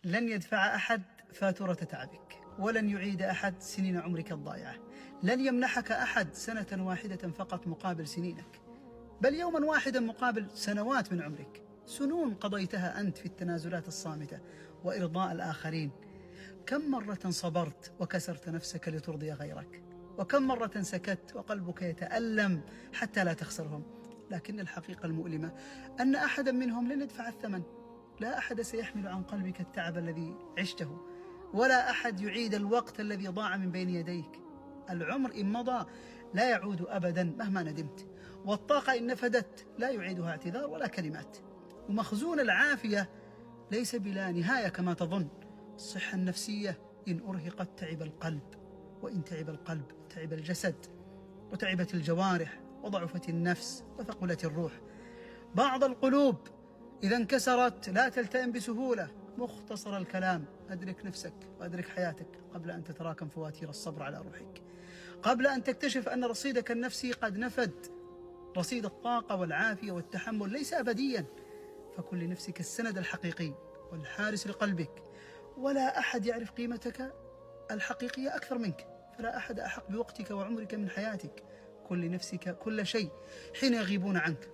لن يدفع أحد فاتورة تعبك، ولن يعيد أحد سنين عمرك الضائعة، لن يمنحك أحد سنة واحدة فقط مقابل سنينك، بل يوما واحدا مقابل سنوات من عمرك، سنون قضيتها أنت في التنازلات الصامتة وإرضاء الآخرين. كم مرة صبرت وكسرت نفسك لترضي غيرك، وكم مرة سكت وقلبك يتألم حتى لا تخسرهم. لكن الحقيقة المؤلمة أن أحدا منهم لن يدفع الثمن. لا أحد سيحمل عن قلبك التعب الذي عشته، ولا أحد يعيد الوقت الذي ضاع من بين يديك. العمر إن مضى لا يعود أبدا مهما ندمت، والطاقة إن نفدت لا يعيدها اعتذار ولا كلمات. ومخزون العافية ليس بلا نهاية كما تظن. الصحة النفسية إن أرهقت تعب القلب، وإن تعب القلب تعب الجسد، وتعبت الجوارح، وضعفت النفس، وثقلت الروح. بعض القلوب إذا انكسرت لا تلتئم بسهولة. مختصر الكلام: أدرك نفسك وأدرك حياتك قبل أن تتراكم فواتير الصبر على روحك، قبل أن تكتشف أن رصيدك النفسي قد نفد. رصيد الطاقة والعافية والتحمل ليس أبديا، فكن لنفسك السند الحقيقي والحارس لقلبك. ولا أحد يعرف قيمتك الحقيقية أكثر منك، فلا أحد أحق بوقتك وعمرك من حياتك. كن لنفسك كل شيء حين يغيبون عنك.